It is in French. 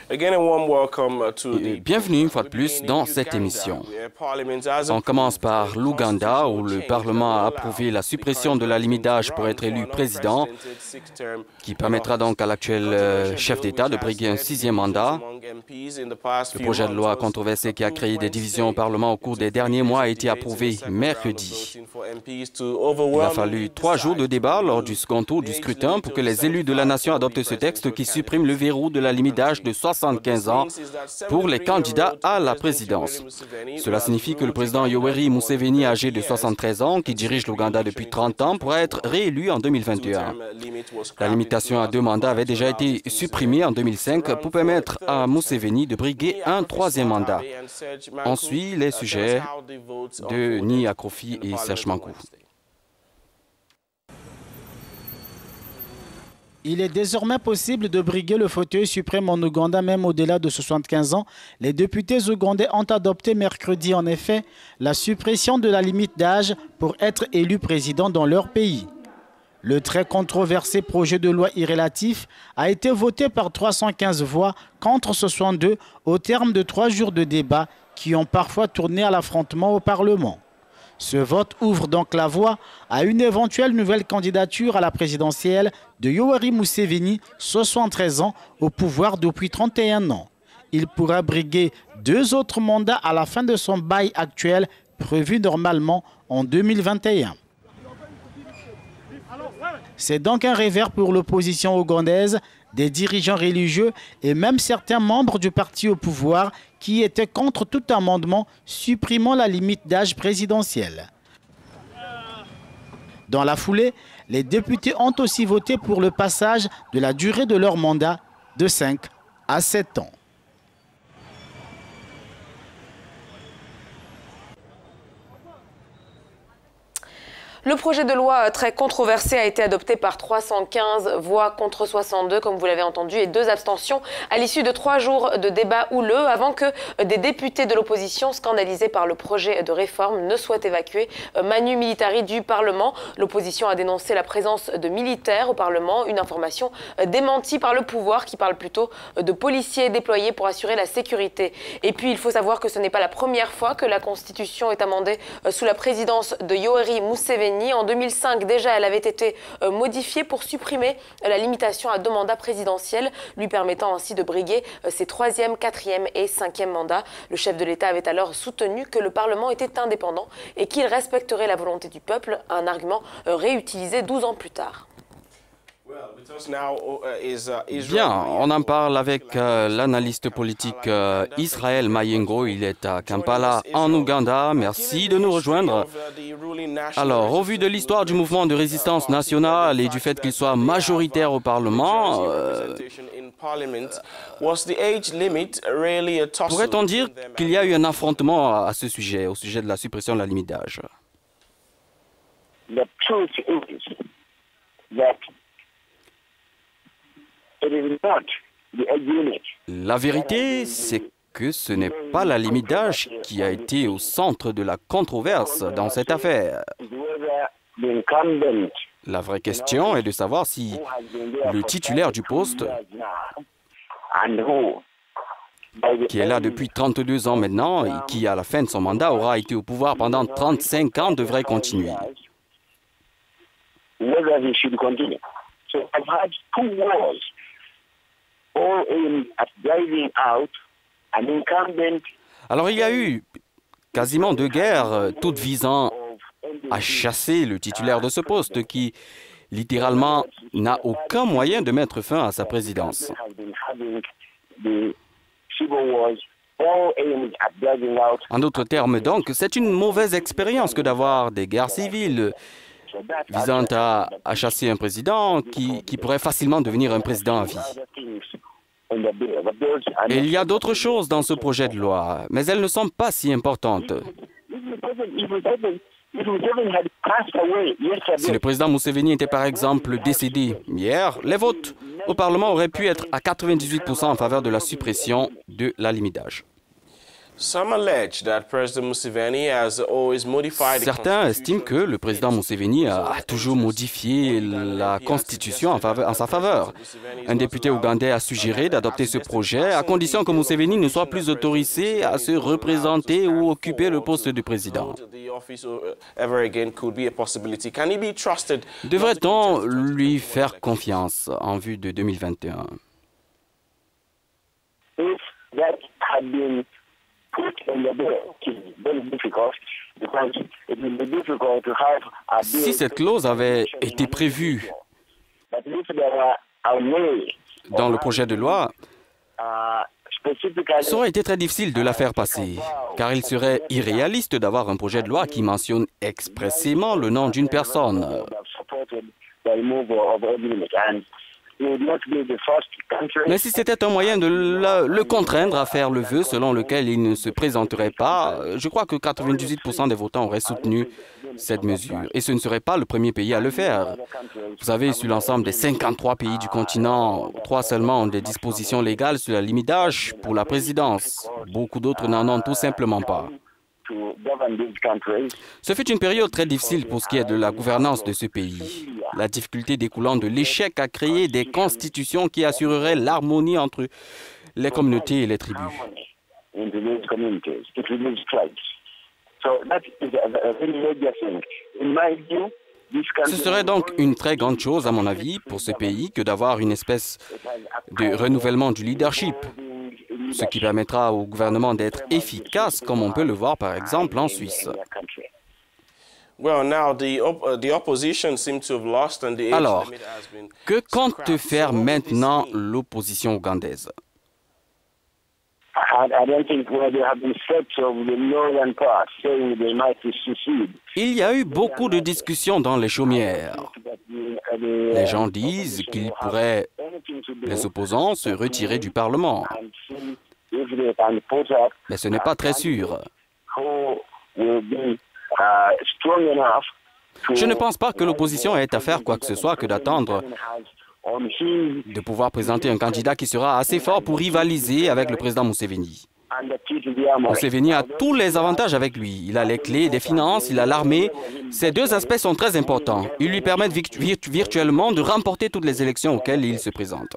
Bienvenue une fois de plus dans cette émission. On commence par l'Ouganda où le Parlement a approuvé la suppression de la limite d'âge pour être élu président, qui permettra donc à l'actuel chef d'État de briguer un 6e mandat. Le projet de loi controversé qui a créé des divisions au Parlement au cours des derniers mois a été approuvé mercredi. Il a fallu 3 jours de débat lors du second tour du scrutin pour que les élus de la nation adoptent ce texte qui supprime le verrou de la limite d'âge de 75 ans pour les candidats à la présidence. Cela signifie que le président Yoweri Museveni, âgé de 73 ans, qui dirige l'Ouganda depuis 30 ans, pourra être réélu en 2021. La limitation à 2 mandats avait déjà été supprimée en 2005 pour permettre à Museveni de briguer un 3e mandat. Ensuite, les sujets de Nii Akrofi et Serge Mankou. Il est désormais possible de briguer le fauteuil suprême en Ouganda, même au-delà de 75 ans. Les députés ougandais ont adopté mercredi, en effet, la suppression de la limite d'âge pour être élu président dans leur pays. Le très controversé projet de loi irrélatif a été voté par 315 voix contre 62 au terme de 3 jours de débat qui ont parfois tourné à l'affrontement au Parlement. Ce vote ouvre donc la voie à une éventuelle nouvelle candidature à la présidentielle de Yoweri Museveni, 73 ans, au pouvoir depuis 31 ans. Il pourra briguer 2 autres mandats à la fin de son bail actuel, prévu normalement en 2021. C'est donc un revers pour l'opposition ougandaise, des dirigeants religieux et même certains membres du parti au pouvoir qui étaient contre tout amendement supprimant la limite d'âge présidentielle. Dans la foulée, les députés ont aussi voté pour le passage de la durée de leur mandat de 5 à 7 ans. Le projet de loi très controversé a été adopté par 315 voix contre 62, comme vous l'avez entendu, et 2 abstentions à l'issue de 3 jours de débat houleux avant que des députés de l'opposition, scandalisés par le projet de réforme, ne soient évacués manu militari du Parlement. L'opposition a dénoncé la présence de militaires au Parlement, une information démentie par le pouvoir qui parle plutôt de policiers déployés pour assurer la sécurité. Et puis il faut savoir que ce n'est pas la première fois que la Constitution est amendée sous la présidence de Yoweri Museveni. En 2005, déjà, elle avait été modifiée pour supprimer la limitation à 2 mandats présidentiels, lui permettant ainsi de briguer ses 3e, 4e et 5e mandats. Le chef de l'État avait alors soutenu que le Parlement était indépendant et qu'il respecterait la volonté du peuple, un argument réutilisé 12 ans plus tard. Bien, on en parle avec l'analyste politique Israël Mayengo. Il est à Kampala, en Ouganda. Merci de nous rejoindre. Alors, au vu de l'histoire du mouvement de résistance nationale et du fait qu'il soit majoritaire au Parlement, pourrait-on dire qu'il y a eu un affrontement à ce sujet, au sujet de la suppression de la limite d'âge? La vérité, c'est que ce n'est pas la limite d'âge qui a été au centre de la controverse dans cette affaire. La vraie question est de savoir si le titulaire du poste, qui est là depuis 32 ans maintenant et qui, à la fin de son mandat, aura été au pouvoir pendant 35 ans, devrait continuer. Alors il y a eu quasiment 2 guerres, toutes visant à chasser le titulaire de ce poste qui, littéralement, n'a aucun moyen de mettre fin à sa présidence. En d'autres termes, donc, c'est une mauvaise expérience que d'avoir des guerres civiles visant à chasser un président qui pourrait facilement devenir un président à vie. Et il y a d'autres choses dans ce projet de loi, mais elles ne sont pas si importantes. Si le président Museveni était par exemple décédé hier, les votes au Parlement auraient pu être à 98% en faveur de la suppression de la limite d'âge. Certains estiment que le président Museveni a toujours modifié la Constitution en sa faveur. Un député ougandais a suggéré d'adopter ce projet à condition que Museveni ne soit plus autorisé à se représenter ou occuper le poste de président. Devrait-on lui faire confiance en vue de 2021? Si cette clause avait été prévue dans le projet de loi, ça aurait été très difficile de la faire passer, car il serait irréaliste d'avoir un projet de loi qui mentionne expressément le nom d'une personne. Mais si c'était un moyen de le contraindre à faire le vœu selon lequel il ne se présenterait pas, je crois que 98% des votants auraient soutenu cette mesure. Et ce ne serait pas le premier pays à le faire. Vous savez, sur l'ensemble des 53 pays du continent, 3 seulement ont des dispositions légales sur la limite d'âge pour la présidence. Beaucoup d'autres n'en ont tout simplement pas. Ce fut une période très difficile pour ce qui est de la gouvernance de ce pays. La difficulté découlant de l'échec à créer des constitutions qui assureraient l'harmonie entre les communautés et les tribus. Ce serait donc une très grande chose, à mon avis, pour ce pays que d'avoir une espèce de renouvellement du leadership, ce qui permettra au gouvernement d'être efficace, comme on peut le voir par exemple en Suisse. Alors, que compte faire maintenant l'opposition ougandaise? Il y a eu beaucoup de discussions dans les chaumières. Les gens disent qu'ils pourraient, les opposants, se retirer du Parlement. Mais ce n'est pas très sûr. Je ne pense pas que l'opposition ait à faire quoi que ce soit que d'attendre de pouvoir présenter un candidat qui sera assez fort pour rivaliser avec le président Museveni. Museveni a tous les avantages avec lui. Il a les clés des finances, il a l'armée. Ces deux aspects sont très importants. Ils lui permettent virtuellement de remporter toutes les élections auxquelles il se présente.